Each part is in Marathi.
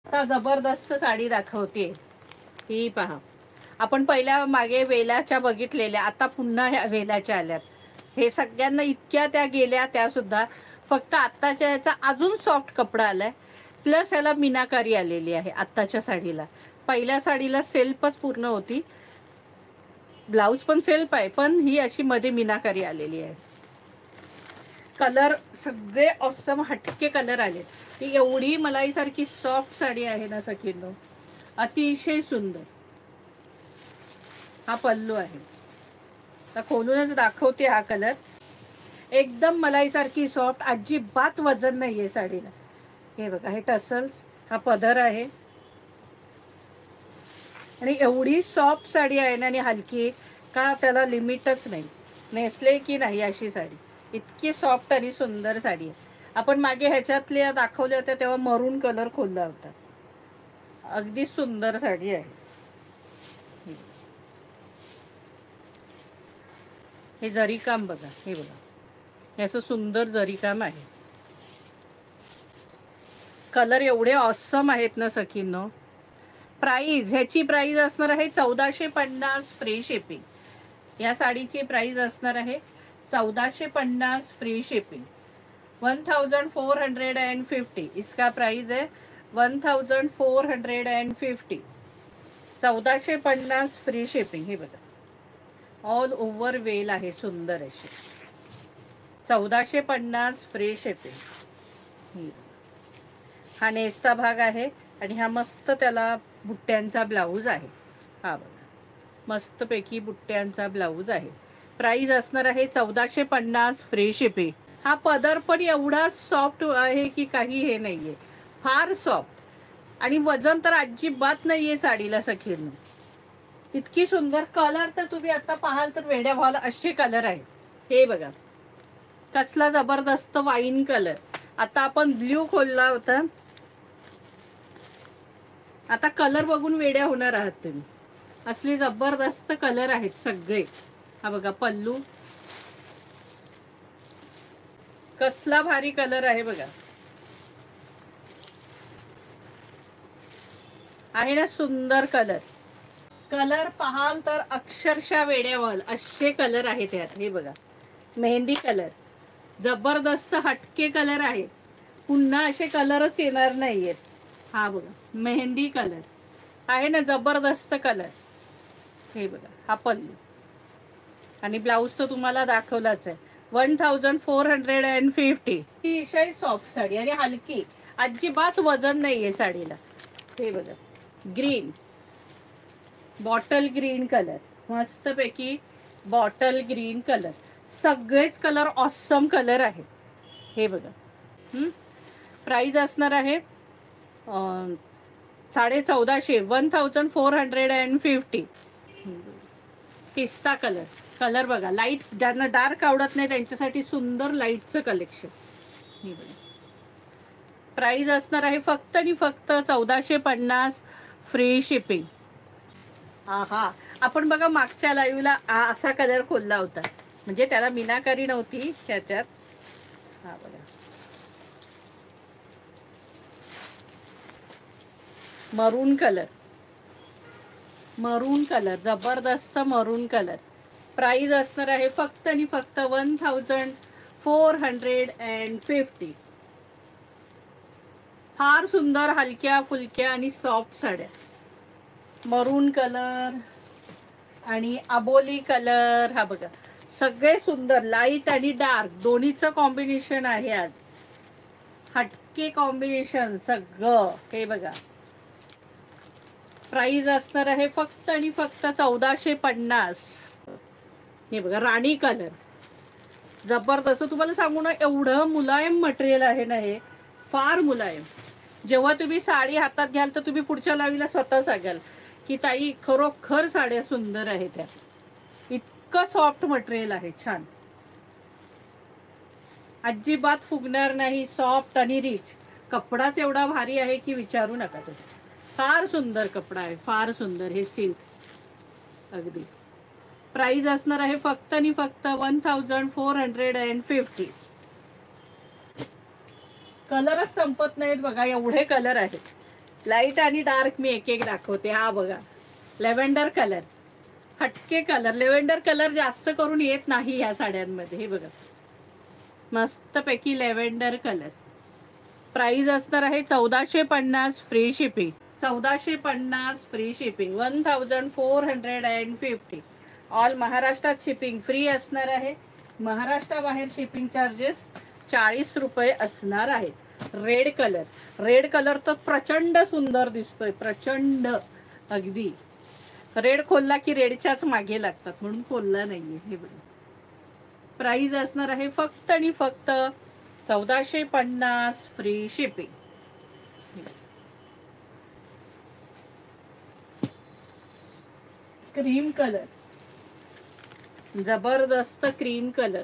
आता जबरदस्त साडी दाखवते ही पहा. आपण पहिल्या मागे वेलाच्या बघितलेल्या, आता पुन्हा ह्या वेलाच्या आल्यात. हे सगळ्यांना इतक्या त्या गेल्या त्या सुद्धा, फक्त आत्ताच्या याचा अजून सॉफ्ट कपडा आलाय, प्लस याला मीनाकारी आलेली आहे आत्ताच्या साडीला. पहिल्या साडीला सेल्फच पूर्ण होती, ब्लाऊज पण सेल्फ आहे, पण ही अशी मध्ये मीनाकारी आलेली आहे. कलर सगळे ऑसम हटके कलर आले. ही एवढी मलाई सारखी सॉफ्ट साडी आहे ना सखींनो, अतिशय सुंदर. हा पल्लू आहे, तर खोलूनच दाखवते. हा कलर एकदम मलाई सारखी सॉफ्ट, अजिबात वजन नाहीये साडीला. हे बघा, हे टसल्स, हा पदर आहे, आणि एवढी सॉफ्ट साडी आहे ना, आणि हलकी, का त्याला लिमिटच नाही. नेसले की नाही अशी साडी, इतकी सॉफ्ट आणि सुंदर साडी आहे. आपण मागे ह्याच्यातल्या दाखवल्या होत्या तेव्हा मरून कलर खोलला होता. अगदी सुंदर साडी आहे. हे जरीकाम बघा, हे बघा, हे असं सुंदर जरीकाम आहे. कलर एवढे ऑसम आहेत ना सखींनो. प्राइस, ह्याची प्राइस असणार आहे 1450 फ्री शिपिंग. या साडीची प्राइस असणार आहे 1450 फ्री शिपिंग. 1450, इसका प्राइस है 1450. 1450 फ्री शिपिंग. हे बघा, ऑल ओव्हर वेल आहे, सुंदर अशी. 1450 फ्री शिपिंग. हा नेसता भाग आहे, आणि हा मस्त त्याला बुट्ट्यांचा ब्लाऊज आहे. हा बघा, मस्तपैकी बुट्ट्यांचा ब्लाऊज आहे. प्राइस असणार आहे 1450 फ्री शिपिंग. हा पदर पण एवढा सॉफ्ट आहे की काही हे नाहीये, फार सॉफ्ट, आणि वजन तर अजिबात नाहीये साडीला सखींनो. इतकी सुंदर. कलर तर तुम्ही आता पाहाल तर वेड्या व्हाल असे कलर आहेत. हे बघा, कसला जबरदस्त वाईन कलर. आता आपण ब्ल्यू खोलला होता, आता कलर बघून वेड्या होणार आहात तुम्ही. असले जबरदस्त कलर आहेत सगळे. हा बघा पल्लू, कसला भारी कलर आहे बघा. आहे ना सुंदर कलर. कलर पाहाल तर अक्षरशः वेड्या व्हाल असे कलर आहेत यात. हे बघा, मेहंदी कलर, जबरदस्त हटके कलर आहेत. पुन्हा असे कलरच येणार नाहीयेत. हा बघा, मेहंदी कलर आहे ना, जबरदस्त कलर. हे बघा, हा पल्लू, आणि ब्लाऊज तर तुम्हाला दाखवलाच आहे. 1450. अतिशय सॉफ्ट साडी आणि हलकी, अजिबात वजन नाहीये साडीला. हे बघा, ग्रीन, बॉटल ग्रीन कलर, मस्तपैकी बॉटल ग्रीन कलर. सगळेच कलर ऑसम कलर आहे. हे बघा, प्राइस असणार आहे 1450. 1450. पिस्ता कलर. कलर बघा, लाईट, ज्यांना डार्क आवडत नाही त्यांच्यासाठी सुंदर लाईटचं कलेक्शन. हे बघा, प्राइस असणार आहे फक्त आणि फक्त 1450 फ्री शिपिंग. हा, आपण बघा मागच्या लाईव्हला असा कलर खोलला होता, म्हणजे त्याला मीनाकारी नव्हती त्याच्यात. हा बघा, मरून कलर, मरून कलर, जबरदस्त मरून कलर. प्राइस असणार आहे फक्त आणि फक्त 1450. फार सुंदर हलक्या फुलक्या आणि सॉफ्ट साड्या. मरून कलर आणि अबोली कलर. हा बघा, सगळे सुंदर, लाईट आणि डार्क दोन्हीचं कॉम्बिनेशन आहे आज. हटके कॉम्बिनेशन सगळं. हे बघा, प्राइस असणार आहे फक्त आणि फक्त 1450. हे बघा, राणी कलर, जबरदस्त. तुम्हाला सांगू ना, एवढं मुलायम मटेरियल आहे ना, हे फार मुलायम. जेव्हा तुम्ही साडी हातात घ्याल तर तुम्ही पुढच्या लावीला स्वतः सांगाल की ताई खरोखर साड्या सुंदर आहेत त्या. इतकं सॉफ्ट मटेरियल आहे, छान, अजिबात फुगणार नाही, सॉफ्ट आणि रिच. कपडाच एवढा भारी आहे की विचारू नका तुम्ही. फार सुंदर कपडा आहे, फार सुंदर. हे सिल्क अगदी. प्राइस असणार आहे फक्त आणि फक्त 1450. कलरच संपत नाहीत बघा, एवढे कलर आहेत. लाईट आणि डार्क मी एक एक दाखवते. हा बघा, लेव्हेंडर कलर, हटके कलर. लेव्हेंडर कलर जास्त करून येत नाही ह्या साड्यांमध्ये. हे बघा, मस्तपैकी लेव्हेंडर कलर. प्राइस असणार आहे 1450 free shipping. 1450 free shipping. 1450. All महाराष्ट्रात शिपिंग फ्री असणार आहे. महाराष्ट्राबाहेर शिपिंग चार्जेस 40 रुपये असणार आहे. रेड कलर, रेड कलर तर प्रचंड सुंदर दिसतोय, प्रचंड. अगदी रेड खोलला की रेडच्याच मागे लागतात, म्हणून खोलला नाहीये. हे बघा, प्राइस असणार आहे फक्त आणि फक्त 1450 फ्री शिपिंग. क्रीम कलर, जबरदस्त क्रीम कलर.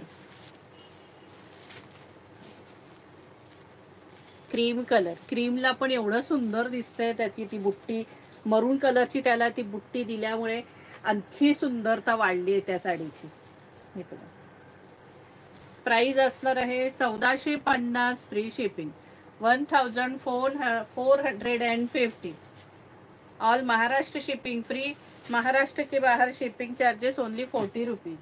क्रीम कलर, क्रीमला पण एवढं सुंदर दिसतंय. त्याची ती बुट्टी मरून कलरची, त्याला ती बुट्टी दिल्यामुळे आणखी सुंदरता वाढली आहे त्या साडीची. हे बघा, प्राइस असणार आहे 1450 free shipping. 1450. All Maharashtra shipping free. Maharashtra के बाहर शिपिंग चार्जेस ओनली 40 रुपीज.